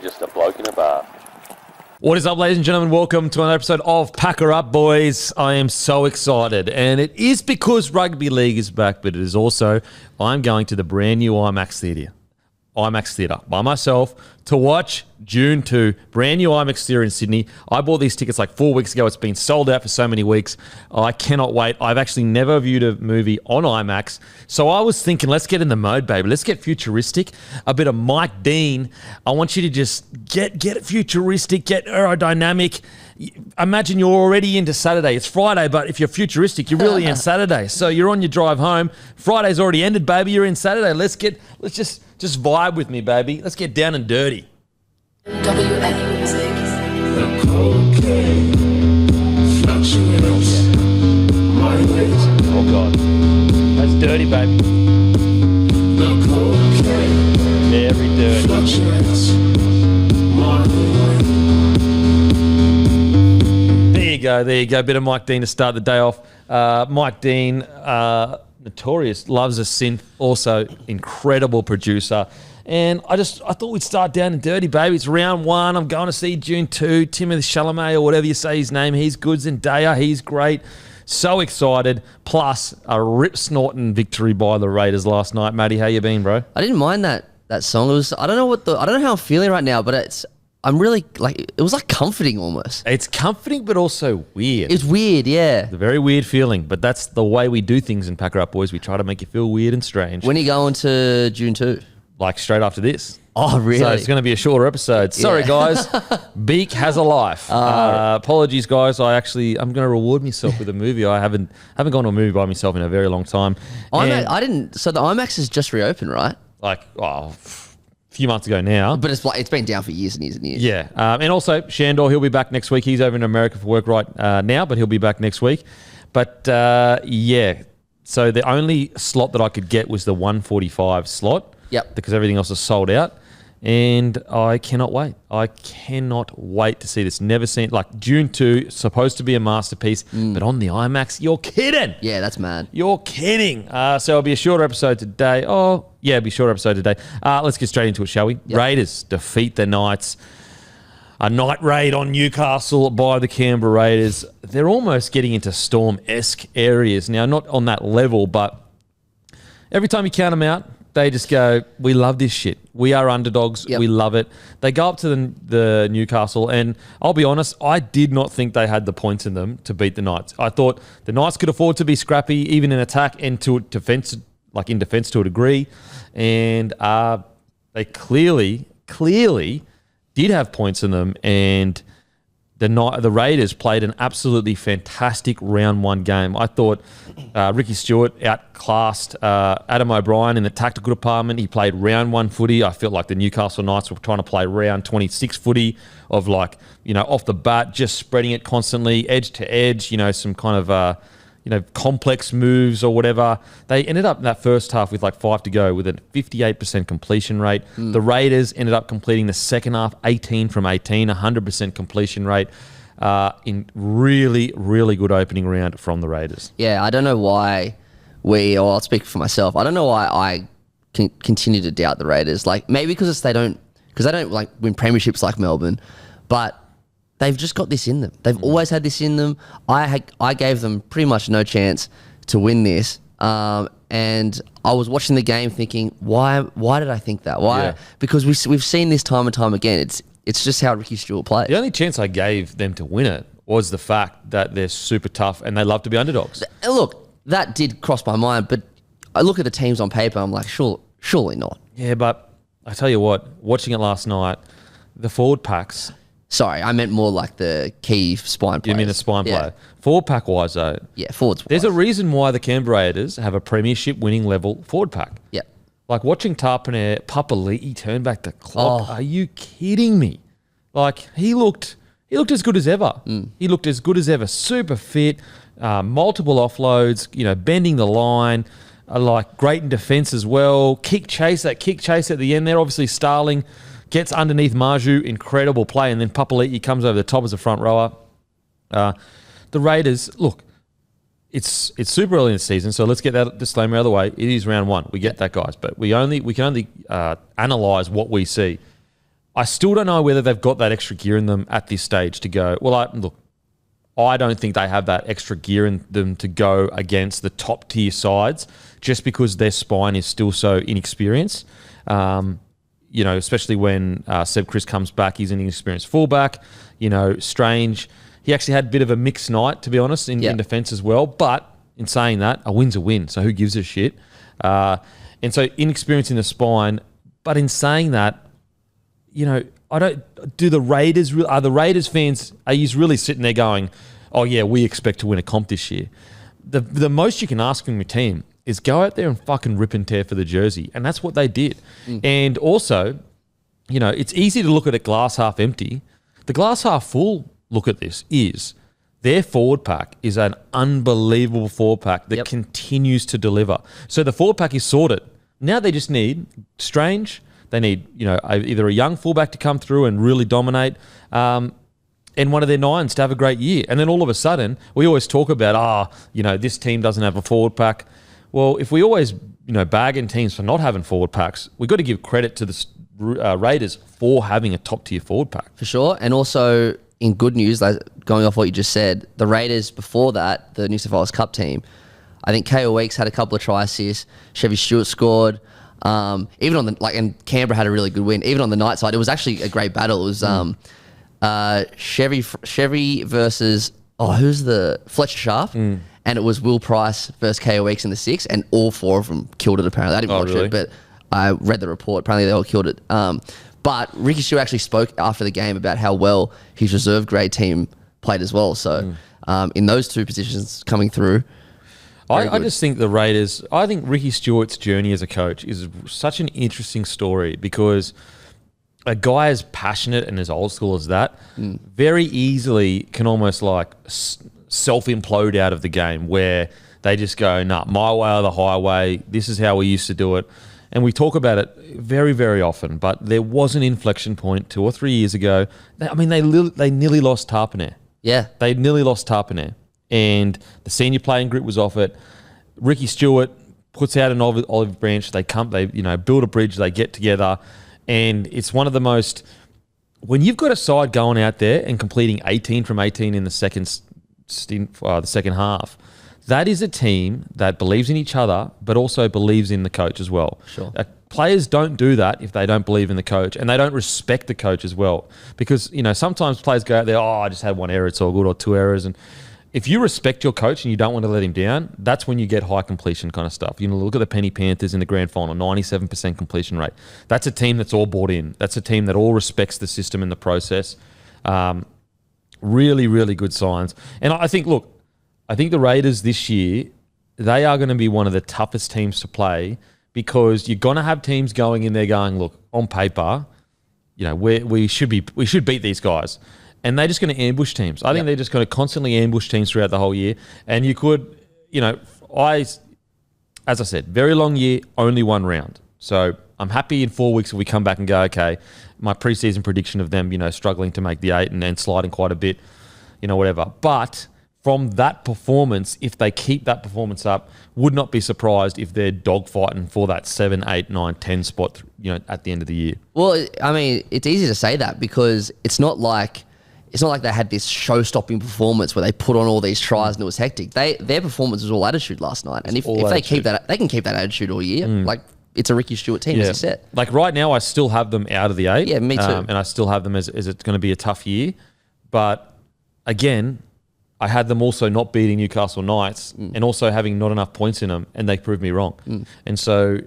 just a bloke in a bar. What is up, ladies and gentlemen? Welcome to another episode of Packer Up, boys. I am so excited, and it is because rugby league is back, but it is also I'm going to the brand new IMAX Theatre by myself to watch June 2, brand new IMAX Theatre in Sydney. I bought these tickets like 4 weeks ago. It's been sold out for so many weeks. I cannot wait. I've actually never viewed a movie on IMAX. So I was thinking, let's get in the mode, baby. Let's get futuristic. A bit of Mike Dean. I want you to just get futuristic, get aerodynamic. Imagine you're already into Saturday. It's Friday, but if you're futuristic, you're really in Saturday. So you're on your drive home. Friday's already ended, baby. You're in Saturday. Let's just vibe with me, baby. Let's get down and dirty. WN Music. The cocaine fluctuates my weight. Oh, God. That's dirty, baby. The cocaine Very dirty. fluctuates my weight. There you go. Bit of Mike Dean to start the day off. Mike Dean, notorious, loves a synth, also incredible producer. And I thought we'd start down and dirty, baby. It's round one. I'm going to see June 2. Timothée Chalamet, or whatever you say his name. He's good. Zendaya, he's great. So excited. Plus a rip-snorting victory by the Raiders last night. Matty, how you been, bro? I didn't mind that song. It was I don't know how I'm feeling right now, but I'm really it was like comforting almost. It's comforting, but also weird. It's weird, yeah. It's a very weird feeling, but that's the way we do things in Packer Up, boys. We try to make you feel weird and strange. When are you going to June 2? Like straight after this. Oh, really? So it's going to be a shorter episode. Sorry, guys. Beak has a life. Apologies, guys. I'm going to reward myself with a movie. I haven't gone to a movie by myself in a very long time. I didn't. So the IMAX has just reopened, right? A few months ago now. But it's been down for years and years and years. Yeah. And also, Shandor, he'll be back next week. He's over in America for work right now, but he'll be back next week. But, yeah. So the only slot that I could get was the 1:45 slot. Yep. Because everything else is sold out. And I cannot wait. I cannot wait to see this. Never seen, June 2, supposed to be a masterpiece, but on the IMAX, you're kidding. Yeah, that's mad. You're kidding. So it'll be a shorter episode today. Oh, yeah, it'll be a shorter episode today. Let's get straight into it, shall we? Yep. Raiders defeat the Knights. A night raid on Newcastle by the Canberra Raiders. They're almost getting into Storm-esque areas. Now, not on that level, but every time you count them out, they just go, we love this shit. We are underdogs. Yep. We love it. They go up to the Newcastle, and I'll be honest, I did not think they had the points in them to beat the Knights. I thought the Knights could afford to be scrappy, even in attack and to defense, in defense to a degree. And they clearly did have points in them, and the Raiders played an absolutely fantastic round one game. I thought Ricky Stewart outclassed Adam O'Brien in the tactical department. He played round one footy. I felt like the Newcastle Knights were trying to play round 26 footy of off the bat, just spreading it constantly, edge to edge, some kind of complex moves or whatever. They ended up in that first half with 5 to go with a 58% completion rate. The Raiders ended up completing the second half 18 from 18, 100% completion rate in really, really good opening round from the Raiders. Yeah, I don't know why I'll speak for myself. I don't know why I continue to doubt the Raiders. Maybe because they don't win premierships like Melbourne, but they've just got this in them. They've always had this in them. I gave them pretty much no chance to win this. And I was watching the game thinking, why did I think that? Why? Yeah. Because we've seen this time and time again. It's just how Ricky Stewart plays. The only chance I gave them to win it was the fact that they're super tough and they love to be underdogs. Look, that did cross my mind, but I look at the teams on paper, I'm like, surely not. Yeah, but I tell you what, watching it last night, the forward packs... Sorry, I meant more like the key spine players. You mean the spine player? Forward pack wise, though. Yeah, forwards. There's a reason why the Canberra Raiders have a premiership winning level forward pack. Yeah. Watching Tarpane Papali'i turn back the clock. Are you kidding me? He looked as good as ever. He looked as good as ever. Super fit, multiple offloads, bending the line, great in defence as well. That kick chase at the end there. Obviously, Starling gets underneath Marju, incredible play, and then Papali'i comes over the top as a front rower. The Raiders, look, it's super early in the season, so let's get that disclaimer out of the way. It is round one. We get that, guys, but we can only analyse what we see. I still don't know whether they've got that extra gear in them at this stage to go, well, I don't think they have that extra gear in them to go against the top tier sides just because their spine is still so inexperienced. Especially when Seb Chris comes back, he's an inexperienced fullback. Strange. He actually had a bit of a mixed night, to be honest, in defence as well. But in saying that, a win's a win, so who gives a shit? And so inexperience in the spine. But in saying that, I don't. Do the Raiders? Are the Raiders fans? Are you really sitting there going, "Oh yeah, we expect to win a comp this year"? The most you can ask from your team is go out there and fucking rip and tear for the jersey, and that's what they did. And also, it's easy to look at a glass half empty. The glass half full look at this is their forward pack is an unbelievable forward pack that continues to deliver. So the forward pack is sorted. Now they just need Strange. They need, either a young fullback to come through and really dominate, and one of their nines to have a great year. And then all of a sudden, we always talk about, this team doesn't have a forward pack. Well, if we always, bagging teams for not having forward packs, we've got to give credit to the Raiders for having a top-tier forward pack. For sure. And also, in good news, like going off what you just said, the Raiders before that, the New South Wales Cup team, I think KO Weeks had a couple of try assists. Chevy Stewart scored. Even on and Canberra had a really good win. Even on the night side, it was actually a great battle. It was Chevy versus who's the Fletcher Sharp, and it was Will Price versus KO Weeks in the 6, and all 4 of them killed it. Apparently, I didn't watch it, but I read the report. Apparently, they all killed it. But Ricky Stewart actually spoke after the game about how well his reserve grade team played as well. So in those two positions coming through. I just think the Raiders, I think Ricky Stewart's journey as a coach is such an interesting story because a guy as passionate and as old school as that very easily can almost self-implode out of the game where they just go, nah, my way or the highway, this is how we used to do it. And we talk about it very, very often, but there was an inflection point 2 or 3 years ago. They nearly lost Tarpaner. Yeah. They nearly lost Tarpaner. And the senior playing group was off it. Ricky Stewart puts out an olive branch. They build a bridge. They get together, and it's one of the most. When you've got a side going out there and completing 18 from 18 in the second half, that is a team that believes in each other, but also believes in the coach as well. Sure. Players don't do that if they don't believe in the coach, and they don't respect the coach as well. Because sometimes players go out there, I just had 1 error, it's all good, or 2 errors, and if you respect your coach and you don't want to let him down, that's when you get high completion kind of stuff. Look at the Penny Panthers in the grand final, 97% completion rate. That's a team that's all bought in. That's a team that all respects the system and the process. Really, really good signs. And I think the Raiders this year, they are going to be one of the toughest teams to play because you're going to have teams going in there going, look, on paper, we should beat these guys. And they're just going to ambush teams. I think they're just going to constantly ambush teams throughout the whole year. And you could, as I said, very long year, only 1 round. So I'm happy in 4 weeks if we come back and go, okay, my preseason prediction of them, struggling to make the 8 and then sliding quite a bit, whatever. But from that performance, if they keep that performance up, would not be surprised if they're dogfighting for that 7, 8, 9, 10 spot, at the end of the year. Well, I mean, it's easy to say that because it's not like they had this show-stopping performance where they put on all these tries and it was hectic. Their performance was all attitude last night, and if they keep that, they can keep that attitude all year. Like it's a Ricky Stewart team, as you said. Like right now, I still have them out of the 8. Yeah, me too. And I still have them as it's going to be a tough year, but again, I had them also not beating Newcastle Knights and also having not enough points in them, and they proved me wrong. And so,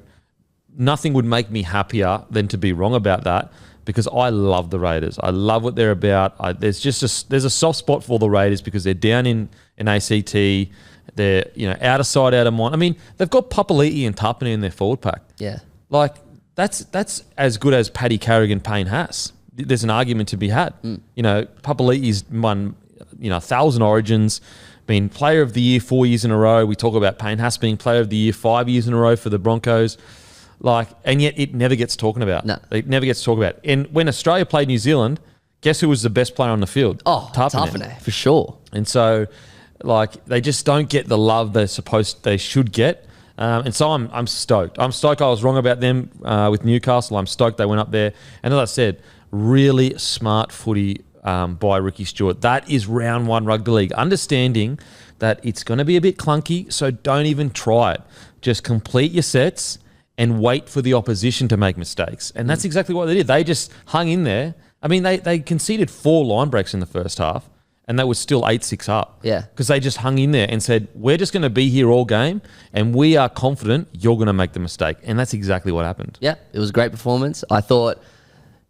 nothing would make me happier than to be wrong about that. Because I love the Raiders. I love what they're about. There's a soft spot for the Raiders because they're down in ACT. They're out of sight, out of mind. I mean, they've got Papali'i and Tarpany in their forward pack. Yeah, that's as good as Paddy Carrigan, Payne Haas. There's an argument to be had. Papali'i's won 1,000 Origins, been Player of the Year 4 years in a row. We talk about Payne Haas being Player of the Year 5 years in a row for the Broncos. And yet it never gets talked about. No. It never gets talked about. And when Australia played New Zealand, guess who was the best player on the field? Tarpany, for sure. And so, they just don't get the love they should get. And so I'm stoked. I'm stoked I was wrong about them with Newcastle. I'm stoked they went up there. And as I said, really smart footy by Ricky Stewart. That is round one rugby league. Understanding that it's going to be a bit clunky, so don't even try it. Just complete your sets and wait for the opposition to make mistakes. And that's exactly what they did. They just hung in there. I mean, they conceded 4 line breaks in the first half, and they were still 8-6 up. Yeah. Because they just hung in there and said, we're just going to be here all game, and we are confident you're going to make the mistake. And that's exactly what happened. Yeah, it was a great performance. I thought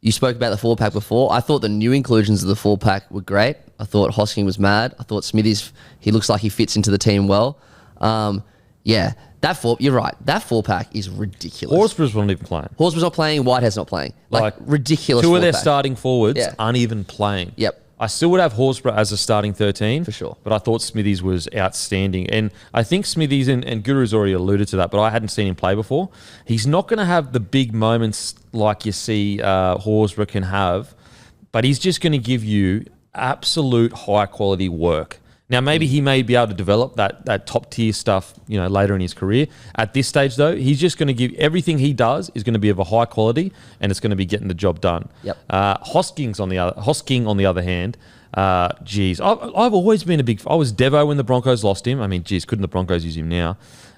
you spoke about the 4-pack before. I thought the new inclusions of the 4-pack were great. I thought Hosking was mad. I thought Smithies, he looks like he fits into the team well. You're right. That 4-pack is ridiculous. Horsburgh's not even playing. Horsburgh's not playing. Whitehead's not playing. Like ridiculous. 2 of their 4-pack. starting forwards aren't even playing. Yep. I still would have Horsburgh as a starting 13. For sure. But I thought Smithies was outstanding. And I think Smithies, and Guru's already alluded to that, but I hadn't seen him play before. He's not going to have the big moments like you see Horsburgh can have, but he's just going to give you absolute high-quality work. Now, maybe he may be able to develop that top-tier stuff, later in his career. At this stage, though, he's just going to give everything he does is going to be of a high quality, and it's going to be getting the job done. Yep. Hosking, on the other hand, I've always been I was Devo when the Broncos lost him. I mean, couldn't the Broncos use him now?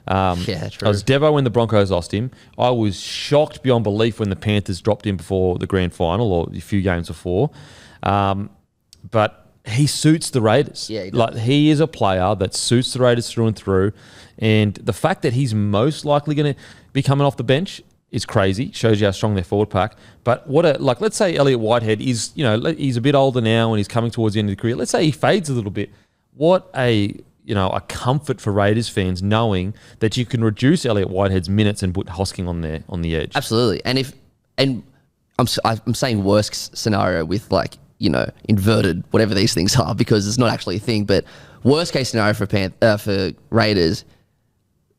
Yeah, true. I was Devo when the Broncos lost him. I was shocked beyond belief when the Panthers dropped him before the grand final or a few games before. But he suits the Raiders. Yeah, he does. He is a player that suits the Raiders through and through. And the fact that he's most likely going to be coming off the bench is crazy. Shows you how strong their forward pack. But let's say Elliot Whitehead is, he's a bit older now and he's coming towards the end of the career. Let's say he fades a little bit. What a comfort for Raiders fans knowing that you can reduce Elliot Whitehead's minutes and put Hosking on the edge. Absolutely. And I'm saying worst scenario with inverted, whatever these things are, because it's not actually a thing. But worst case scenario for Raiders,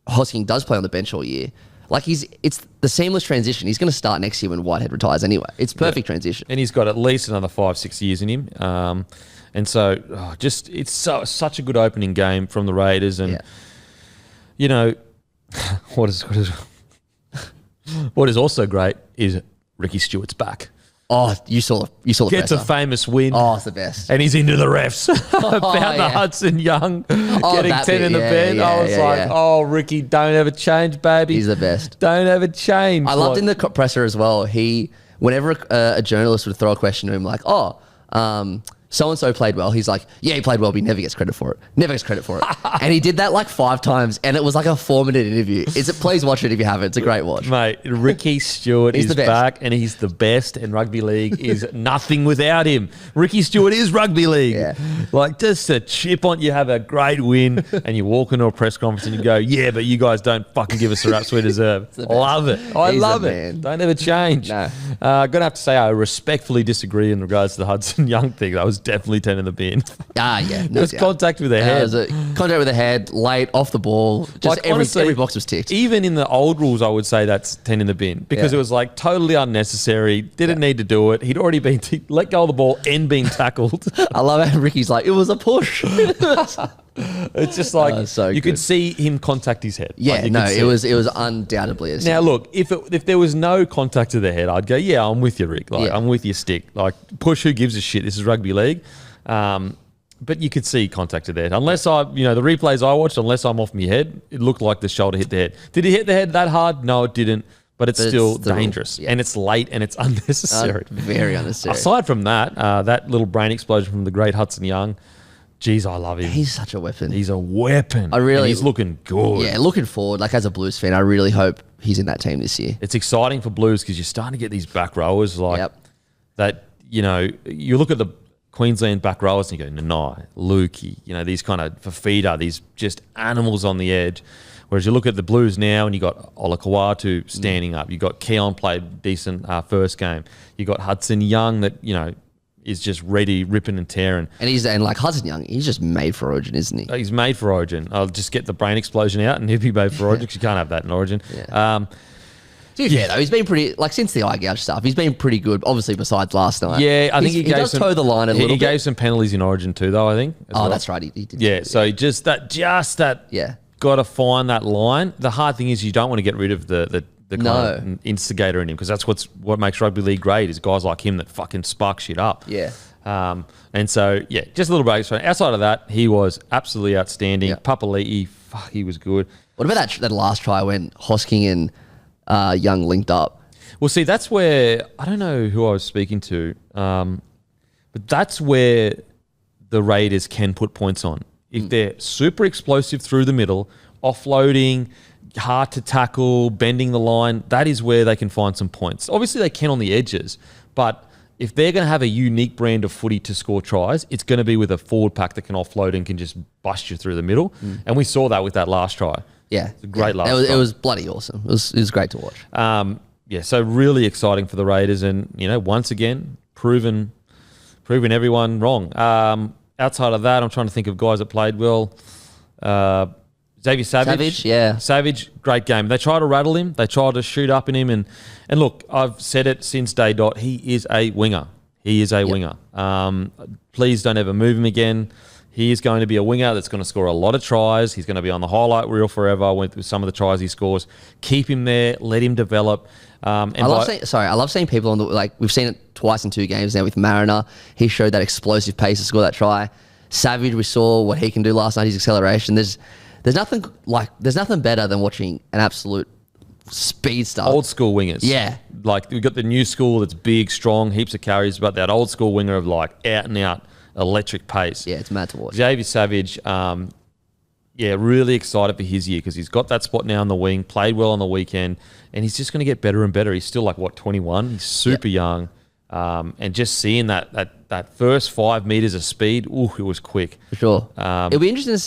Hosking does play on the bench all year. It's the seamless transition. He's going to start next year when Whitehead retires anyway. It's perfect transition. And he's got at least another 5-6 years in him. And so it's such a good opening game from the Raiders. And, what is also great is Ricky Stewart's back. Oh, you saw the Gets a presser. famous win. Oh, it's the best. And he's into the refs. About the Hudson Young getting 10 in the bend. I was oh, Ricky, don't ever change, baby. He's the best. Don't ever change. I loved in the presser as well. Whenever a journalist would throw a question to him like, so-and-so played well. He's like, yeah, he played well, but he never gets credit for it. And he did that 5 times, and it was like a 4-minute interview. Please watch it if you haven't. It's a great watch. Mate, Ricky Stewart is back, and he's the best, and rugby league is nothing without him. Ricky Stewart is rugby league. Yeah. Just a chip on, you have a great win, and you walk into a press conference and you go, yeah, but you guys don't fucking give us the raps we deserve. Love it. I love it. Man. Don't ever change. No. I'm going to have to say I respectfully disagree in regards to the Hudson Young thing. That was definitely 10 in the bin. Yeah. There was contact with the head. It was a contact with the head, late, off the ball. Just Honestly, every box was ticked. Even in the old rules, I would say that's 10 in the bin because it was totally unnecessary. Didn't need to do it. He'd already been let go of the ball and been tackled. I love how Ricky's like, it was a push. It's just you could see him contact his head. Yeah, it was undoubtedly a Now look, if there was no contact to the head, I'd go, yeah, I'm with you, Rick. I'm with you, stick. Push, who gives a shit? This is rugby league. But you could see contact to the head. Unless the replays I watched, unless I'm off my head, it looked like the shoulder hit the head. Did he hit the head that hard? No, it didn't. But it's still dangerous. And it's late and it's unnecessary. Very unnecessary. Aside from that, that little brain explosion from the great Hudson Young, geez, I love him. He's such a weapon. He's a weapon. And he's looking good. Yeah, looking forward. As a Blues fan, I really hope he's in that team this year. It's exciting for Blues because you're starting to get these back rowers that, you look at the Queensland back rowers and you go, Nanai, Lukey, these kind of Fafita, these just animals on the edge. Whereas you look at the Blues now and you got Olakawatu standing up. You got Keon played decent first game. You got Hudson Young that, is just ready, ripping and tearing. And like Hudson Young, he's just made for Origin, isn't he? He's made for Origin. I'll just get the brain explosion out and he'll be made for Origin because you can't have that in Origin. Yeah. To be fair though, he's been pretty, since the eye gouge stuff, he's been pretty good, obviously besides last night. Yeah, I think he does toe the line a little bit. He gave some penalties in Origin too though, I think. That's right, he did. Yeah, so just that got to find that line. The hard thing is you don't want to get rid of the kind of instigator in him, because that's what makes rugby league great is guys like him that fucking spark shit up. Yeah. And so, yeah, just a little break. Outside of that, he was absolutely outstanding. Yeah. Papali'i, fuck, he was good. What about that last try when Hosking and Young linked up? Well, see, that's where, I don't know who I was speaking to, but that's where the Raiders can put points on. If they're super explosive through the middle, offloading, hard to tackle, bending the line, that is where they can find some points. Obviously, they can on the edges, but if they're going to have a unique brand of footy to score tries, it's going to be with a forward pack that can offload and can just bust you through the middle. And we saw that with that last try. Yeah. It's a great last try. try. It was bloody awesome. It was great to watch. Yeah, so really exciting for the Raiders, and once again, proving everyone wrong. Outside of that, I'm trying to think of guys that played well. Xavier Savage. Savage, great game. They tried to rattle him. They tried to shoot up in him. And look, I've said it since day dot. He is a winger. He is a winger. Please don't ever move him again. He is going to be a winger that's going to score a lot of tries. He's going to be on the highlight reel forever with some of the tries he scores. Keep him there. Let him develop. I love seeing people on the, we've seen it twice in 2 games now with Mariner. He showed that explosive pace to score that try. Savage, we saw what he can do last night, his acceleration. There's nothing better than watching an absolute speedster. Old school wingers. Yeah. We've got the new school that's big, strong, heaps of carries, but that old school winger of out and out electric pace. Yeah, it's mad to watch. Xavier Savage, really excited for his year because he's got that spot now on the wing, played well on the weekend, and he's just going to get better and better. He's still 21? He's super young. And just seeing that first 5 meters of speed, it was quick. For sure. It'll be interesting to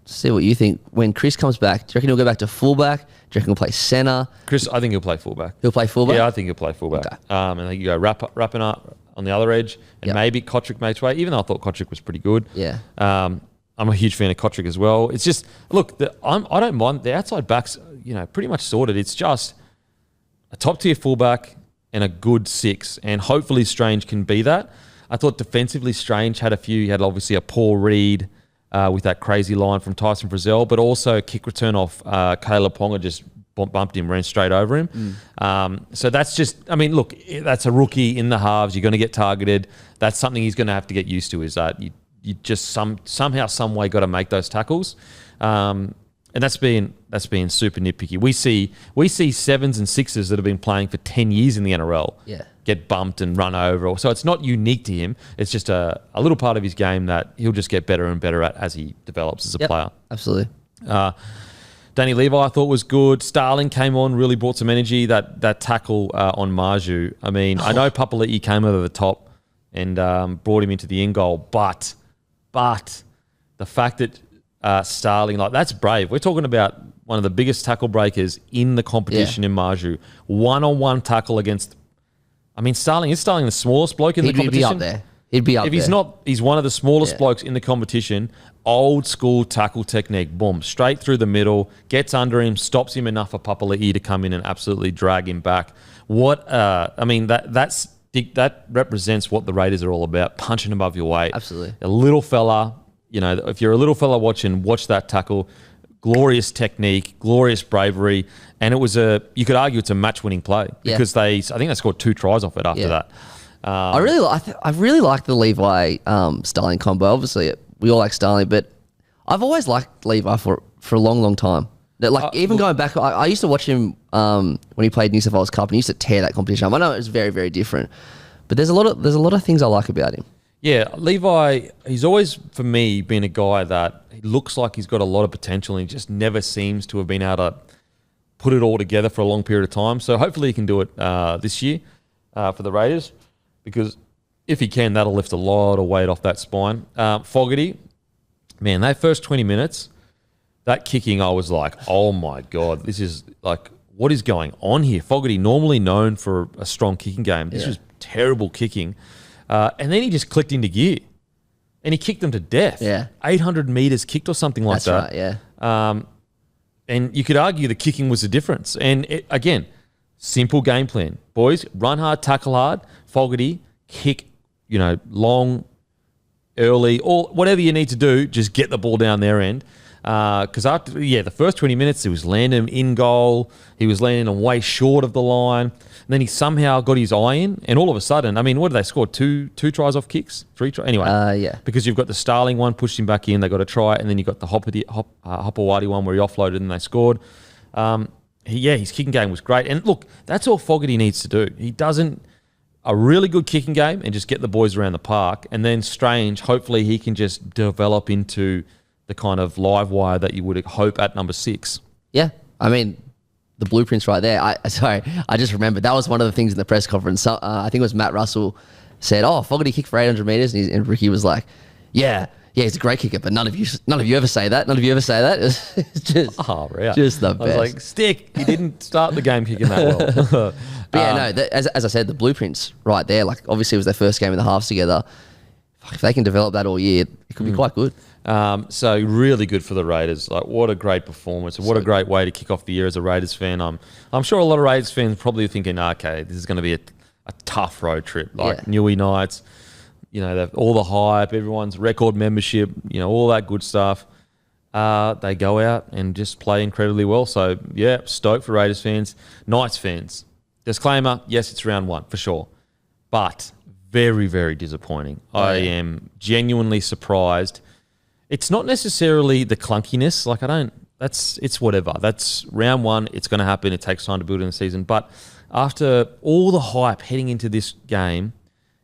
see what you think when Chris comes back. Do you reckon he'll go back to fullback? Do you reckon he'll play centre? Chris, I think he'll play fullback. He'll play fullback? Yeah, I think he'll play fullback. Okay. And I think you go wrapping up on the other edge, and maybe Kotrick makes way, even though I thought Kotrick was pretty good. Yeah. I'm a huge fan of Kotrick as well. It's just, look, I don't mind. The outside backs, pretty much sorted. It's just a top-tier fullback and a good 6, and hopefully Strange can be that. I thought defensively Strange had a few. He had obviously a poor read with that crazy line from Tyson Frizzell, but also a kick return off Caleb Ponga just bumped him, ran straight over him. So that's just, look, that's a rookie in the halves. You're going to get targeted. That's something he's going to have to get used to, is that you just somehow, some way got to make those tackles. And that's being super nitpicky. We see 7s and 6s that have been playing for 10 years in the NRL get bumped and run over. So it's not unique to him. It's just a little part of his game that he'll just get better and better at as he develops as a player. Absolutely. Danny Levi I thought was good. Starling came on, really brought some energy. That tackle on Marju. I know Papali'i came over the top and brought him into the end goal, but the fact that Starling, that's brave. We're talking about one of the biggest tackle breakers in the competition in Marju. One-on-one tackle against... Starling the smallest bloke in the competition. He'd be up there. He'd be up there. If he's not, he's one of the smallest blokes in the competition. Old school tackle technique. Boom. Straight through the middle. Gets under him. Stops him enough for Papali'i to come in and absolutely drag him back. That represents what the Raiders are all about. Punching above your weight. Absolutely. A little fella... if you're a little fella watch that tackle, glorious technique, glorious bravery, and you could argue it's a match-winning play because I think they scored 2 tries off it after that. I really like the Levi Starling combo. Obviously, we all like Starling, but I've always liked Levi for a long, long time. Going back, I used to watch him when he played New South Wales Cup, and he used to tear that competition up. I know it's very, very different, but there's a lot of things I like about him. Yeah, Levi, he's always, for me, been a guy that he looks like he's got a lot of potential, and he just never seems to have been able to put it all together for a long period of time. So hopefully he can do it this year for the Raiders, because if he can, that'll lift a lot of weight off that spine. Fogarty, man, that first 20 minutes, that kicking, I was like, oh my God, this is what is going on here? Fogarty, normally known for a strong kicking game. This was terrible kicking. And then he just clicked into gear, and he kicked them to death. Yeah, 800 meters kicked or something like that. That's right. Yeah. And you could argue the kicking was the difference. And again, simple game plan, boys: run hard, tackle hard. Fogarty, kick, long, early, or whatever you need to do. Just get the ball down their end. Because after the first 20 minutes, he was landing them in goal. He was landing them way short of the line. And then he somehow got his eye in, and all of a sudden, I mean, what did they score? Two tries off kicks? 3 tries? Anyway. Yeah. Because you've got the Starling one, pushed him back in, they got a try, and then you got the Hopewadi one where he offloaded and they scored. His kicking game was great. And look, that's all Fogarty needs to do. He doesn't a really good kicking game and just get the boys around the park. And then Strange, hopefully he can just develop into the kind of live wire that you would hope at number 6. Yeah. I mean, the blueprint's right there. I just remembered that was one of the things in the press conference. I think it was Matt Russell said, Fogarty kicked for 800 metres. And Ricky was like, yeah, he's a great kicker, but none of you ever say that. None of you ever say that. It's just, just the best. I was like, stick. He didn't start the game kicking that well. But as I said, the blueprint's right there. Like, obviously it was their first game in the halves together. If they can develop that all year, it could be quite good. So really good for the Raiders. Like, what a great performance. What a great way to kick off the year as a Raiders fan. I'm sure a lot of Raiders fans probably thinking, okay, this is going to be a tough road trip. Like Newey Knights, all the hype, everyone's record membership, all that good stuff. They go out and just play incredibly well. So, stoked for Raiders fans. Knights fans, disclaimer, yes, it's round 1 for sure. But very, very disappointing. I am genuinely surprised. It's not necessarily the clunkiness. Like, it's whatever. That's round 1. It's going to happen. It takes time to build in the season. But after all the hype heading into this game,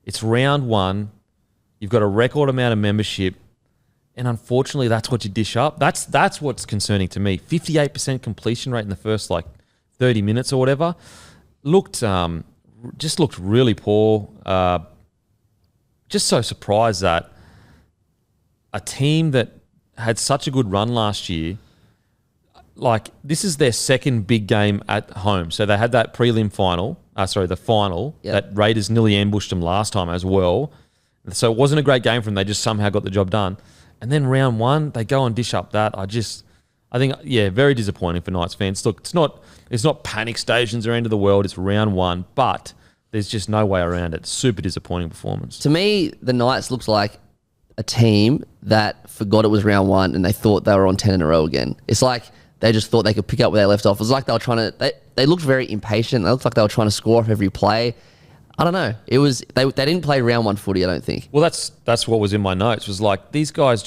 it's round 1. You've got a record amount of membership. And unfortunately, that's what you dish up. That's what's concerning to me. 58% completion rate in the first, 30 minutes or whatever. Looked really poor. Just so surprised that a team that had such a good run last year, this is their second big game at home. So they had that prelim final, the final, that Raiders nearly ambushed them last time as well. So it wasn't a great game for them. They just somehow got the job done. And then round 1, they go and dish up that. I think, very disappointing for Knights fans. Look, it's not panic stations or end of the world. It's round 1, but there's just no way around it. Super disappointing performance. To me, the Knights looked like a team that forgot it was round 1 and they thought they were on 10 in a row again. It's like they just thought they could pick up where they left off. It was like they were trying to... They looked very impatient. They looked like they were trying to score off every play. I don't know. It was they didn't play round 1 footy, I don't think. Well, that's what was in my notes. Was like these guys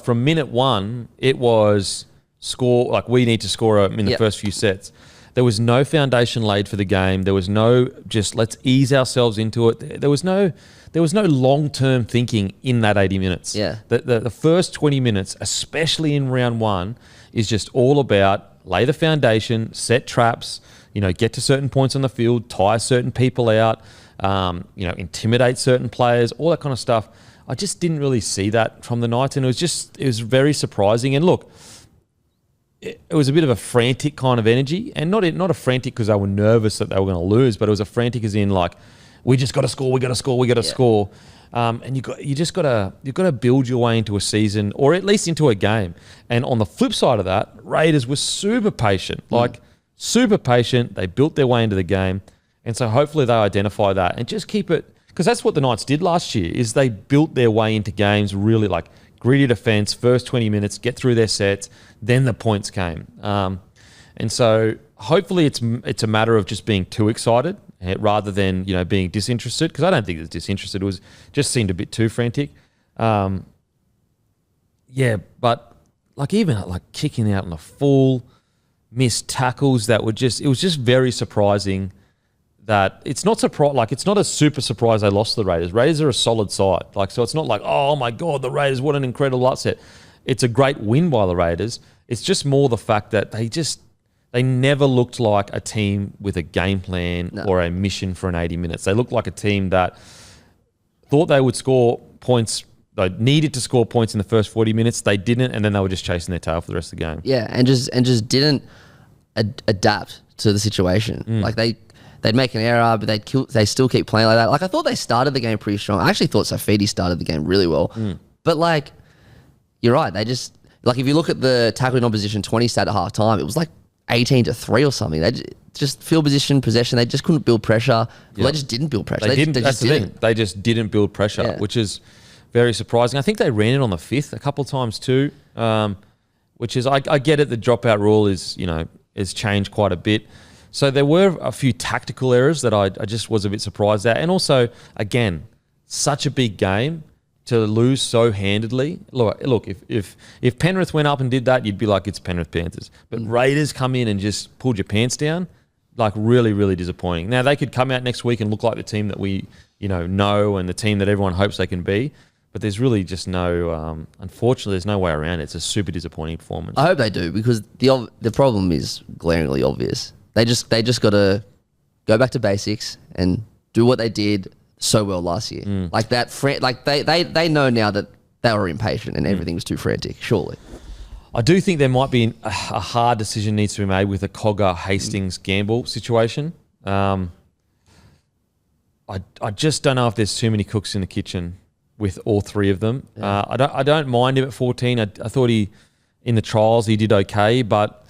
from minute 1, it was score, we need to score in the first few sets. There was no foundation laid for the game. There was no just let's ease ourselves into it. There was no long-term thinking in that 80 minutes. Yeah. The first 20 minutes, especially in round 1, is just all about lay the foundation, set traps, get to certain points on the field, tire certain people out, intimidate certain players, all that kind of stuff. I just didn't really see that from the Knights, and it was very surprising. And look, it was a bit of a frantic kind of energy, and not a frantic because they were nervous that they were going to lose, but it was a frantic as in we just got to score, we got to score, we got to score. And you've got to build your way into a season, or at least into a game. And on the flip side of that, Raiders were super patient, super patient. They built their way into the game, and so hopefully they identify that and just keep it, because that's what the Knights did last year. Is they built their way into games really gritty defense, first 20 minutes, get through their sets, then the points came. And so hopefully it's a matter of just being too excited rather than being disinterested, because I don't think it's disinterested. It was just seemed a bit too frantic. But even kicking out in the full, missed tackles that were it was just very surprising. That it's not it's not a super surprise they lost to the Raiders. Raiders are a solid side. So it's not oh my God, the Raiders, what an incredible upset. It's a great win by the Raiders. It's just more the fact that they never looked like a team with a game plan or a mission for an 80 minutes. They looked like a team that thought they would score points. They needed to score points in the first 40 minutes. They didn't, and then they were just chasing their tail for the rest of the game. Yeah, and just didn't adapt to the situation. They'd make an error, but they still keep playing like that. I thought they started the game pretty strong. I actually thought Safidi started the game really well. But you're right. They just if you look at the tackling opposition 20 stat at half time, it was 18-3 or something. They just field position, possession. They just couldn't build pressure. Well, they just didn't build pressure. They that's the thing. They just didn't build pressure, which is very surprising. I think they ran it on the 5th a couple of times too. which is I get it. The dropout rule is changed quite a bit. So there were a few tactical errors that I just was a bit surprised at. And also, again, such a big game to lose so handedly. Look, if Penrith went up and did that, you'd be like, it's Penrith Panthers. But Raiders come in and just pulled your pants down, like really, really disappointing. Now, they could come out next week and look like the team that we know and the team that everyone hopes they can be. But there's really just no, unfortunately, there's no way around it. It's a super disappointing performance. I hope they do, because the problem is glaringly obvious. They just got to go back to basics and do what they did so well last year. Like that, they know now that they were impatient and everything was too frantic. Surely, I do think there might be a hard decision needs to be made with the Cogger Hastings gamble situation. I just don't know if there's too many cooks in the kitchen with all three of them. Yeah. I don't mind him at 14. I thought in the trials he did okay, but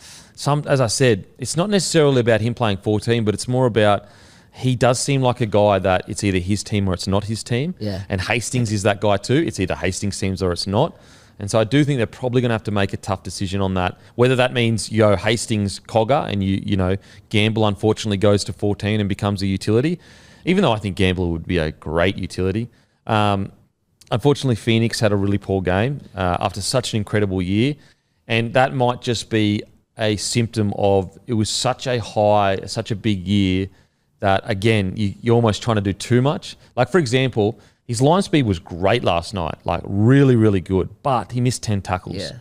as I said, it's not necessarily about him playing 14, but it's more about he does seem like a guy that it's either his team or it's not his team. Yeah. And Hastings is that guy too. It's either Hastings' teams or it's not. And so I do think they're probably going to have to make a tough decision on that. Whether that means Hastings Cogger and Gamble unfortunately goes to 14 and becomes a utility, even though I think Gamble would be a great utility. Unfortunately, Phoenix had a really poor game after such an incredible year, and that might just be a symptom of it was such a big year that, again, you're almost trying to do too much. Like, for example, his line speed was great last night, like really, really good, but he missed 10 tackles. Yeah.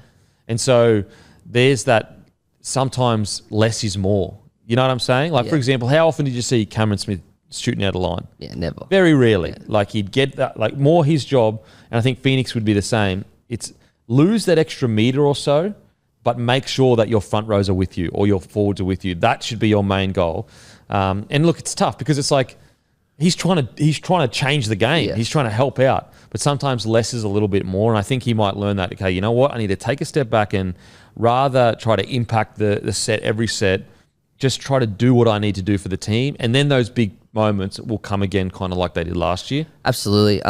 And so there's that sometimes less is more. You know what I'm saying? Like, for example, how often did you see Cameron Smith shooting out of line? Yeah, never. Very rarely. Yeah. Like, he'd get that, like, more his job, and I think Phoenix would be the same. It's lose that extra meter or so, but make sure that your front rows are with you or your forwards are with you. That should be your main goal. And look, it's tough because it's like he's trying to change the game. Yeah. He's trying to help out. But sometimes less is a little bit more. And I think he might learn that, okay, you know what? I need to take a step back and rather try to impact the set every set, just try to do what I need to do for the team. And then those big moments will come again, kind of like they did last year. Absolutely.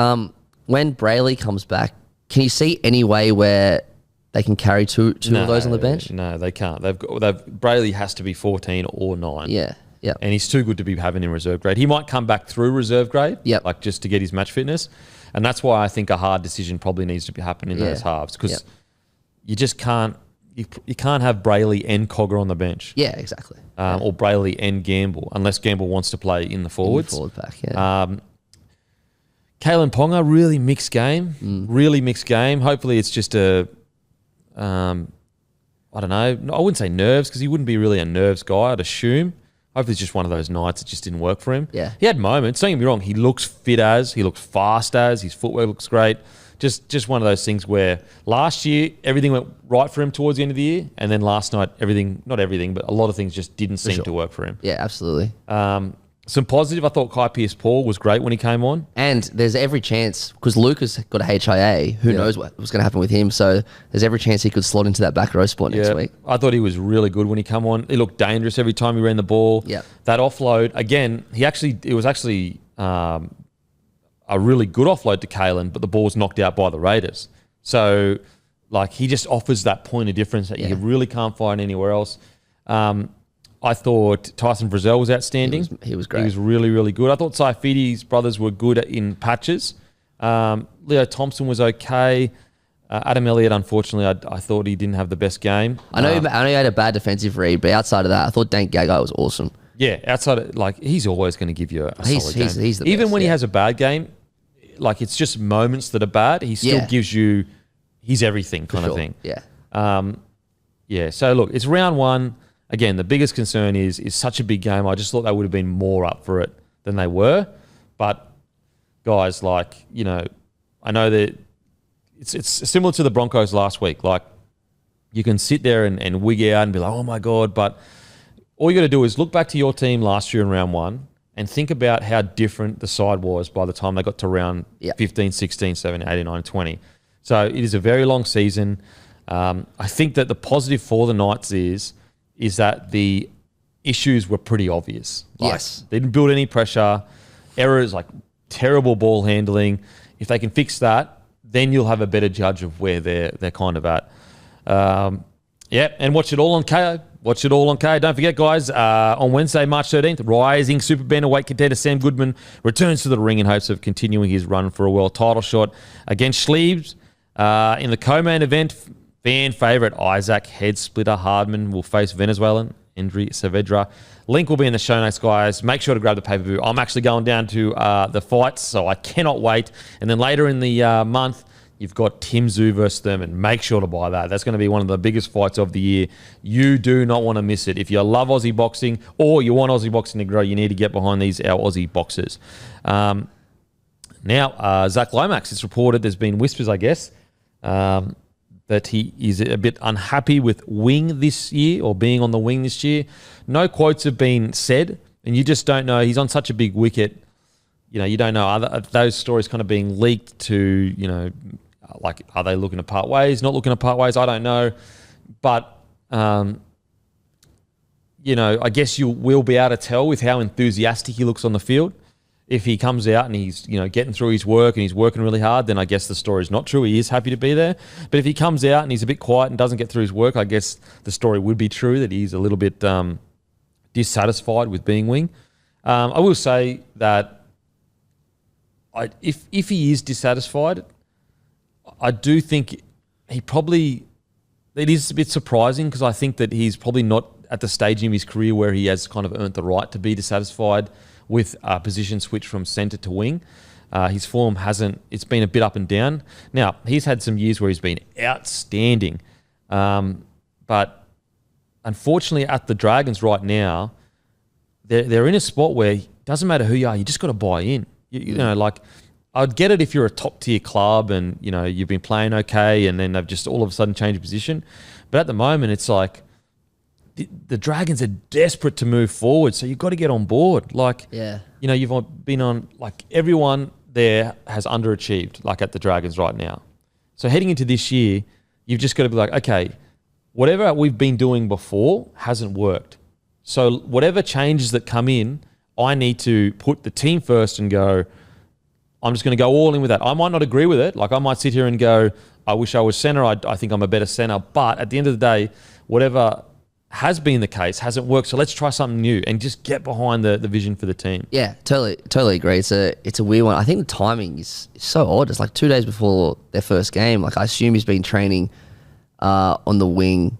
When Brayley comes back, can you see any way where they can carry two of those on the bench? No, they can't. Brayley has to be 14 or 9. Yeah. Yep. And he's too good to be having in reserve grade. He might come back through reserve grade, like just to get his match fitness. And that's why I think a hard decision probably needs to be happening in those halves, because you just can't you can't have Brayley and Cogger on the bench. Yeah, exactly. Or Brayley and Gamble, unless Gamble wants to play in the forwards. In the forward pack, yeah. Kalen Ponga, really mixed game. Really mixed game. Hopefully it's just a... I don't know. I wouldn't say nerves, because he wouldn't be really a nerves guy, I'd assume. Hopefully it's just one of those nights that just didn't work for him. Yeah. He had moments. Don't get me wrong. He looks fit he looks fast his footwork looks great. Just one of those things where last year everything went right for him towards the end of the year, and then last night not everything, but a lot of things just didn't seem to work for him. Yeah, absolutely. Some positive, I thought Kai Pearce-Paul was great when he came on. And there's every chance, because Lucas got a HIA, who knows what was going to happen with him, so there's every chance he could slot into that back row spot next week. I thought he was really good when he came on. He looked dangerous every time he ran the ball. Yeah. That offload, again, it was actually a really good offload to Kalen, but the ball was knocked out by the Raiders. So, like, he just offers that point of difference that you really can't find anywhere else. I thought Tyson Frizzell was outstanding. He was great. He was really, really good. I thought Saifidi's brothers were good in patches. Leo Thompson was okay. Adam Elliott, unfortunately, I thought he didn't have the best game. I know he had a bad defensive read, but outside of that, I thought Dank Gagai was awesome. Yeah, outside of, like, he's always going to give you a solid game. He's the Even best, when he has a bad game, like, it's just moments that are bad, he still gives you his everything kind of thing. Yeah. So, look, it's round one. Again, the biggest concern is such a big game. I just thought they would have been more up for it than they were. But, guys, like, I know that it's similar to the Broncos last week. Like, you can sit there and wig out and be like, oh, my God. But all you got to do is look back to your team last year in round one and think about how different the side was by the time they got to round 15, 16, 17, 18, 19, 20. So it is a very long season. I think that the positive for the Knights is that the issues were pretty obvious. Like, they didn't build any pressure. Errors, like terrible ball handling. If they can fix that, then you'll have a better judge of where they're kind of at. Yep, and watch it all on KO. Watch it all on KO. Don't forget, guys, on Wednesday, March 13th, rising super bantamweight contender Sam Goodman returns to the ring in hopes of continuing his run for a world title shot against Schliebs. In the co-main event, fan favourite Isaac Head Splitter Hardman will face Venezuelan Endry Saavedra. Link will be in the show notes, guys. Make sure to grab the pay-per-view. I'm actually going down to the fights, so I cannot wait. And then later in the month, you've got Tim Tszyu versus Thurman. Make sure to buy that. That's going to be one of the biggest fights of the year. You do not want to miss it. If you love Aussie boxing or you want Aussie boxing to grow, you need to get behind our Aussie boxers. Now, Zac Lomax, it's reported, there's been whispers, I guess, that he is a bit unhappy with wing this year or being on the wing this year. No quotes have been said, and you just don't know. He's on such a big wicket. You don't know. Are those stories kind of being leaked to, like, are they looking to part ways, not looking to part ways? I don't know. But, I guess you will be able to tell with how enthusiastic he looks on the field. If he comes out and he's, getting through his work and he's working really hard, then I guess the story's not true. He is happy to be there. But if he comes out and he's a bit quiet and doesn't get through his work, I guess the story would be true that he's a little bit dissatisfied with being wing. I will say that if he is dissatisfied, I do think it is a bit surprising because I think that he's probably not at the stage in his career where he has kind of earned the right to be dissatisfied with a position switch from centre to wing. His form it's been a bit up and down. Now, he's had some years where he's been outstanding. But unfortunately at the Dragons right now, they're in a spot where it doesn't matter who you are, you just got to buy in. I'd get it if you're a top tier club and, you've been playing okay and then they've just all of a sudden changed position. But at the moment, it's like the Dragons are desperate to move forward. So you've got to get on board. You've been on, everyone there has underachieved, at the Dragons right now. So heading into this year, you've just got to be like, okay, whatever we've been doing before hasn't worked. So whatever changes that come in, I need to put the team first and go, I'm just going to go all in with that. I might not agree with it. I might sit here and go, I wish I was centre. I think I'm a better centre. But at the end of the day, whatever has been the case hasn't worked. So let's try something new and just get behind the vision for the team. Yeah, totally agree. It's a weird one. I think the timing is so odd. It's 2 days before their first game. I assume he's been training on the wing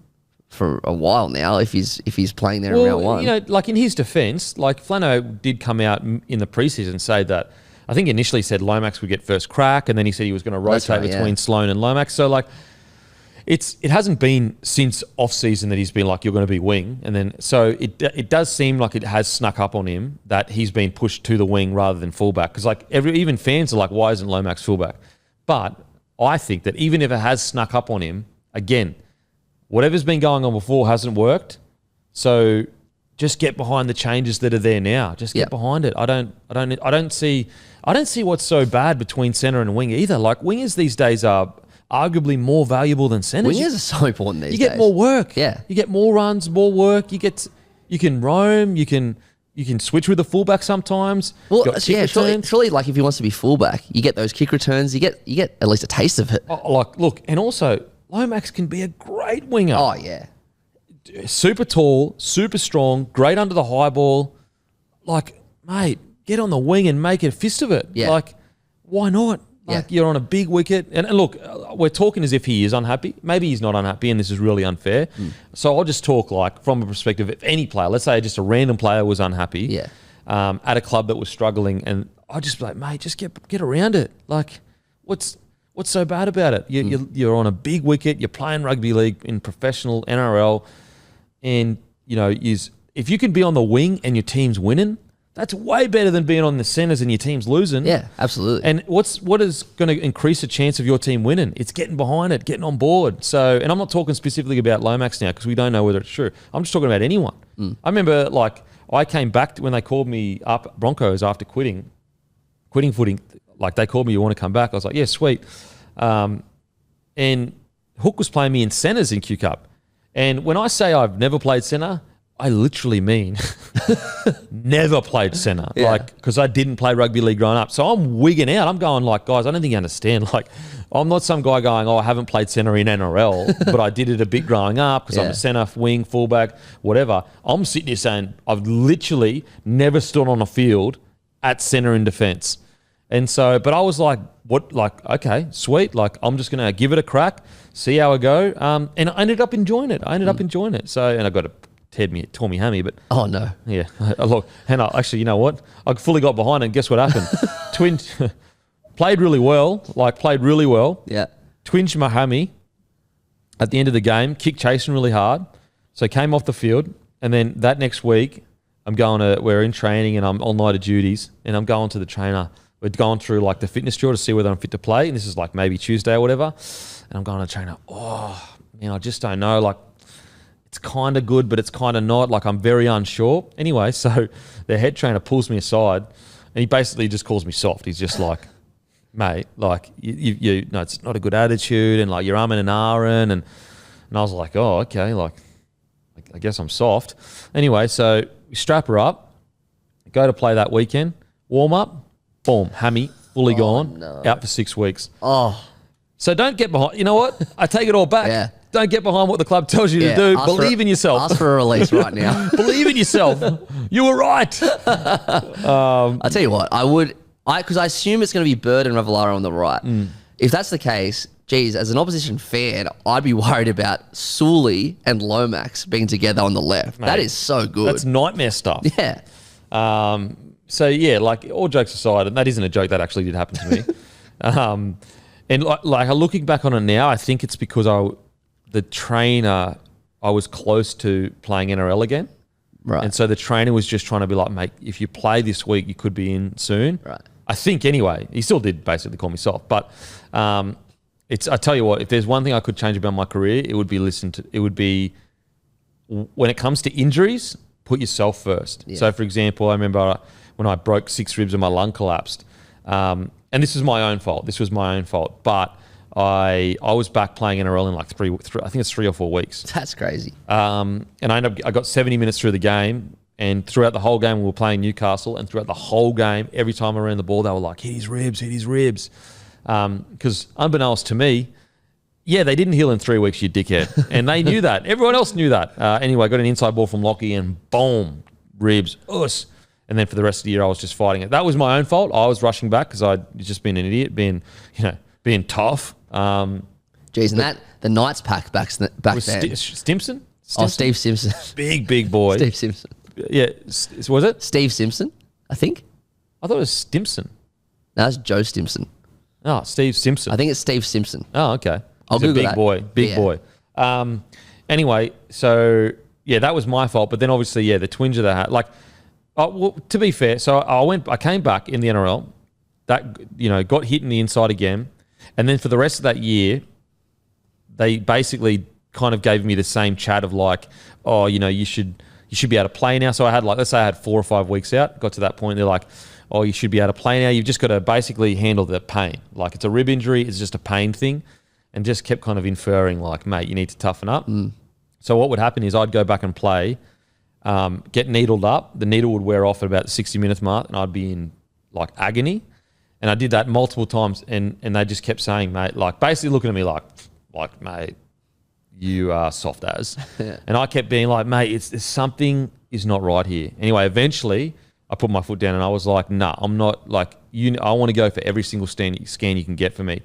for a while now if he's playing there in round one. In his defence, Flano did come out in the preseason and say that I think initially said Lomax would get first crack, and then he said he was going to rotate between Sloan and Lomax. So it hasn't been since off season that he's been you're going to be wing, and then so it does seem like it has snuck up on him that he's been pushed to the wing rather than fullback, because even fans are why isn't Lomax fullback? But I think that even if it has snuck up on him, again, whatever's been going on before hasn't worked. So just get behind the changes that are there now. Just get behind it. I don't see what's so bad between centre and wing either. Wingers these days are arguably more valuable than centres. Wingers are so important these days. You get more work. Yeah. You get more runs, more work. You can roam. You can switch with the fullback sometimes. Well, surely if he wants to be fullback, you get those kick returns. You get at least a taste of it. Look, and also Lomax can be a great winger. Oh yeah. Super tall, super strong, great under the high ball. Mate, get on the wing and make a fist of it. Yeah. Why not? You're on a big wicket. And look, we're talking as if he is unhappy. Maybe he's not unhappy and this is really unfair. So I'll just talk from a perspective of any player. Let's say just a random player was unhappy at a club that was struggling, and I'd just be like, mate, just get around it. What's so bad about it? You're on a big wicket. You're playing rugby league in professional NRL, and if you can be on the wing and your team's winning, that's way better than being on the centres and your team's losing. Yeah, absolutely. And what is going to increase the chance of your team winning? It's getting behind it, getting on board. So, and I'm not talking specifically about Lomax now because we don't know whether it's true. I'm just talking about anyone. I remember I came back when they called me up Broncos after quitting footing. They called me, you want to come back? I was like, yeah, sweet. And Hook was playing me in centres in Q Cup. And when I say I've never played centre, I literally mean never played centre, Yeah. like because I didn't play rugby league growing up. So I'm wigging out. I'm going like, guys, I don't think you understand. Like, I'm not some guy going, oh, I haven't played centre in NRL, but I did it a bit growing up because I'm Yeah. a centre, wing, fullback, whatever. I'm sitting here saying I've literally never stood on a field at centre in defence. And so, but I was like, what, like, okay, sweet. Like, I'm just going to give it a crack, see how it go. And I ended up enjoying it. So, and I got a tore me hammy, but Oh no. yeah, look, Hannah, actually, you know what? I fully got behind it, and guess what happened? Played really well, Yeah. twinged my hammy at the end of the game, kicked chasing really hard. So came off the field, and then that next week, we're in training and I'm on night of duties, and I'm going to the trainer. We're going through like the fitness drill to see whether I'm fit to play, and this is like maybe Tuesday or whatever. And I'm going to the trainer, oh, man, I just don't know. Like, it's kind of good, but it's kind of not. Like, I'm very unsure. Anyway, so the head trainer pulls me aside, and he basically just calls me soft. He's just like, mate, like, you know, it's not a good attitude, and like, you're umming and ahhing. And I was like, oh, okay, like, I guess I'm soft. Anyway, so we strap her up, go to play that weekend, warm up, boom, hammy, fully gone, no. out for 6 weeks. Oh. So don't get behind. You know what? I take it all back. Yeah. Don't get behind what the club tells you Yeah. to do. Ask Believe in yourself. Ask for a release right now. Believe in yourself. You were right. I'll tell you what, because I assume it's going to be Bird and Ravalato on the right. If that's the case, geez, as an opposition fan, I'd be worried about Sully and Lomax being together on the left. That is so good. That's nightmare stuff. Yeah. So yeah, like, all jokes aside, and that isn't a joke, that actually did happen to me. And like looking back on it now, I think it's because the trainer, I was close to playing NRL again. Right. And so the trainer was just trying to be like, mate, if you play this week, you could be in soon. Right. I think anyway. He still did basically call me soft. But I tell you what, if there's one thing I could change about my career, it would be when it comes to injuries, put yourself first. Yeah. So for example, I remember when I broke 6 ribs and my lung collapsed. And this was my own fault. But I was back playing NRL in like three, I think it's 3 or 4 weeks. That's crazy. And I got 70 minutes through the game, and throughout the whole game we were playing Newcastle, and throughout the whole game, every time I ran the ball, they were like, hit his ribs. Because unbeknownst to me, yeah, they didn't heal in 3 weeks, you dickhead. And they knew that. Everyone else knew that. Anyway, got an inside ball from Lockie, and boom, ribs, us. And then for the rest of the year, I was just fighting it. That was my own fault. I was rushing back because I'd just been an idiot, being tough. Geez, and the Knights pack back Was then. Stimson? Oh, Steve Simpson. Big boy. Steve Simpson. Yeah, was it? Steve Simpson, I think. I thought it was Stimson. No, that's Joe Stimson. Oh, Steve Simpson. I think it's Steve Simpson. Oh, okay. I'll He's a Google big that. boy. Big Yeah. boy. Anyway, so yeah, that was my fault. But then obviously, yeah, the twinge they had. Like, well, to be fair, so I came back in the NRL. That got hit in the inside again, and then for the rest of that year, they basically kind of gave me the same chat of like, oh, you should be able to play now. So I had let's say I had 4 or 5 weeks out. Got to that point, they're like, oh, you should be able to play now. You've just got to basically handle the pain. Like, it's a rib injury. It's just a pain thing. And just kept kind of inferring like, mate, you need to toughen up. So what would happen is I'd go back and play, get needled up. The needle would wear off at about the 60-minute mark, and I'd be in like agony. And I did that multiple times, and they just kept saying, mate, like basically looking at me like, mate, you are soft as. Yeah. And I kept being like, mate, there's something is not right here. Anyway, eventually I put my foot down and I was like, nah, I'm not like you. I want to go for every single scan you can get for me.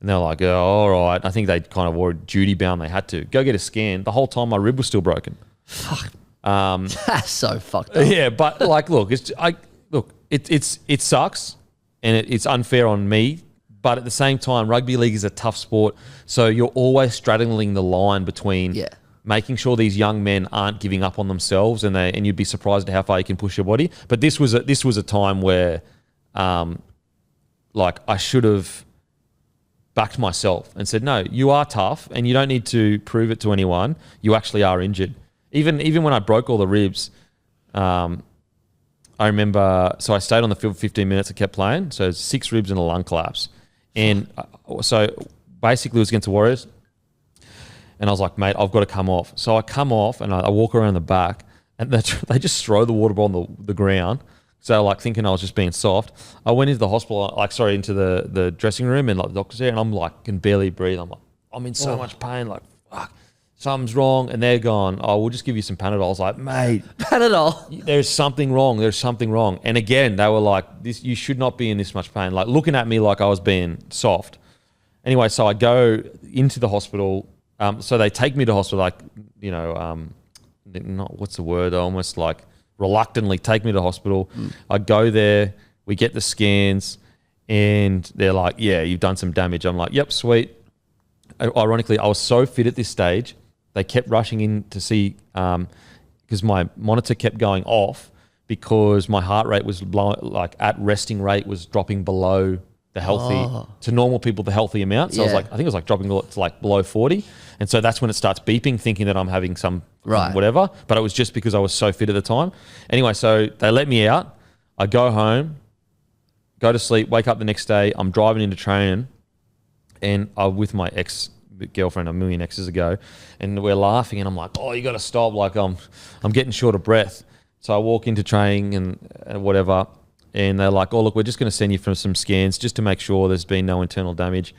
And they're like, oh, all right. I think they kind of were duty bound. They had to go get a scan. The whole time my rib was still broken. Fuck. That's so fucked up. Yeah, but like, look, it sucks, and it's unfair on me. But at the same time, rugby league is a tough sport, so you're always straddling the line between making sure these young men aren't giving up on themselves, and you'd be surprised at how far you can push your body. But this was a time where, like, I should have backed myself and said, no, you are tough, and you don't need to prove it to anyone. You actually are injured. Even when I broke all the ribs, I remember, so I stayed on the field for 15 minutes. I kept playing. So 6 ribs and a lung collapse. And so basically it was against the Warriors. And I was like, mate, I've got to come off. So I come off and I walk around the back, and they just throw the water bottle on the ground. So like thinking I was just being soft. I went into the hospital, into the dressing room, and like the doctor's there, and I'm like can barely breathe. I'm like, I'm in so much pain, like fuck, something's wrong. And they're gone, oh, we'll just give you some Panadol. I was like, mate, Panadol. there's something wrong. There's something wrong. And again, they were like, this, you should not be in this much pain. Like looking at me like I was being soft. Anyway, so I go into the hospital. So they take me to hospital, like, not what's the word? Almost like reluctantly take me to hospital. I go there, we get the scans, and they're like, yeah, you've done some damage. I'm like, yep, sweet. Ironically, I was so fit at this stage, they kept rushing in to see, because my monitor kept going off because my heart rate was at resting rate was dropping below the healthy, to normal people, the healthy amount. So I was like, I think it was like dropping to like below 40. And so that's when it starts beeping, thinking that I'm having some whatever. But it was just because I was so fit at the time. Anyway, so they let me out. I go home, go to sleep, wake up the next day. I'm driving into training, and I'm with my ex-girlfriend a million exes ago, and we're laughing, and I'm like, oh, you got to stop. Like I'm getting short of breath. So I walk into training and whatever, and they're like, oh, look, we're just going to send you for some scans just to make sure there's been no internal damage.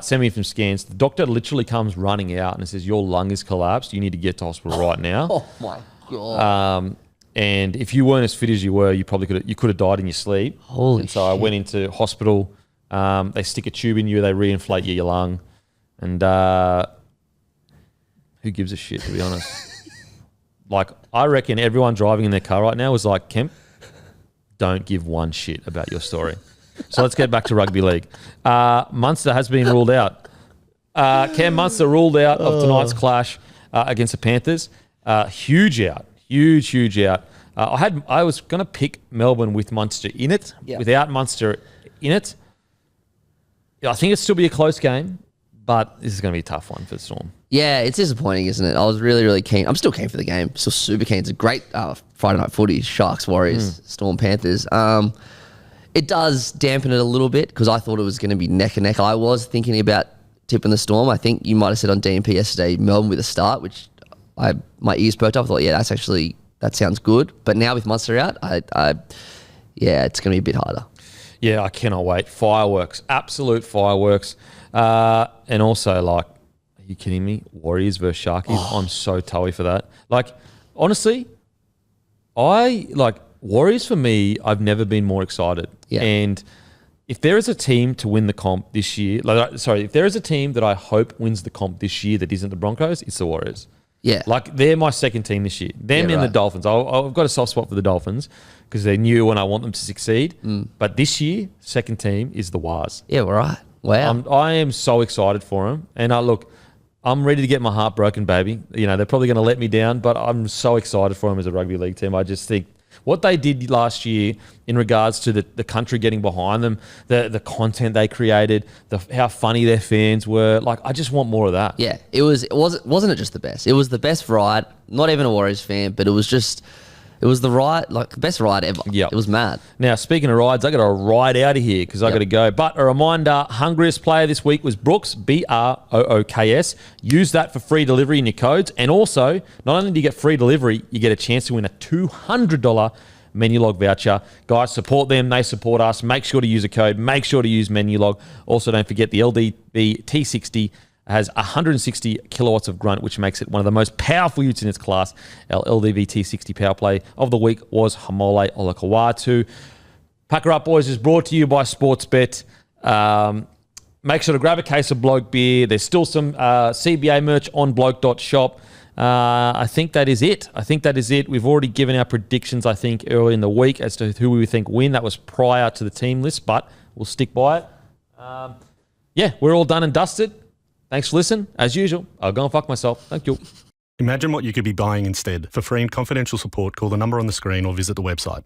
Send me some scans. The doctor literally comes running out and says, your lung is collapsed. You need to get to hospital right now. Oh, my God. And if you weren't as fit as you were, you probably could have died in your sleep. Holy So I went into hospital. They stick a tube in you. They reinflate your lung. And who gives a shit, to be honest? Like, I reckon everyone driving in their car right now was like, Kemp, don't give one shit about your story. So let's get back to rugby league. Munster has been ruled out. Cam Munster ruled out of tonight's clash against the Panthers. Huge out. Huge out. I was going to pick Melbourne with Munster in it. Yeah. Without Munster in it, I think it'll still be a close game, but this is going to be a tough one for the Storm. Yeah, it's disappointing, isn't it? I was really, really keen. I'm still keen for the game. Still super keen. It's a great Friday night footy. Sharks, Warriors, Storm, Panthers. It does dampen it a little bit because I thought it was going to be neck and neck. I was thinking about tipping the Storm. I think you might have said on DMP yesterday, Melbourne with a start, which my ears perked up. I thought, yeah, that sounds good. But now with Munster out, it's going to be a bit harder. Yeah, I cannot wait. Fireworks, absolute fireworks. And also, like, are you kidding me? Warriors versus Sharkies. I'm so toey for that. Like, honestly, Warriors for me, I've never been more excited. Yeah. And if there is a team to win the comp this year, if there is a team that I hope wins the comp this year that isn't the Broncos, it's the Warriors. Yeah. Like, they're my second team this year. Them and the Dolphins. I've got a soft spot for the Dolphins because they're new and I want them to succeed. But this year, second team is the Wars. Yeah, all right. Wow. I am so excited for them. And look, I'm ready to get my heart broken, baby. You know, they're probably going to let me down, but I'm so excited for them as a rugby league team. I just think what they did last year in regards to the country getting behind them, the content they created, how funny their fans were. Like, I just want more of that. Yeah, wasn't it just the best? It was the best ride. Not even a Warriors fan, but it was the ride, like the best ride ever. Yeah, it was mad. Now, speaking of rides, I got to ride out of here because I got to go. But a reminder, hungriest player this week was Brooks, Brooks. Use that for free delivery in your codes. And also, not only do you get free delivery, you get a chance to win a $200 Menulog voucher. Guys, support them. They support us. Make sure to use a code. Make sure to use Menulog. Also, don't forget the LDB T60 has 160 kilowatts of grunt, which makes it one of the most powerful utes in its class. Our LDV T60 power play of the week was Hamole Olakawatu. Packer Up Boys is brought to you by Sportsbet. Make sure to grab a case of Bloke beer. There's still some CBA merch on bloke.shop. I think that is it. We've already given our predictions, I think, early in the week as to who we think win. That was prior to the team list, but we'll stick by it. We're all done and dusted. Thanks for listening. As usual, I'll go and fuck myself. Thank you. Imagine what you could be buying instead. For free and confidential support, call the number on the screen or visit the website.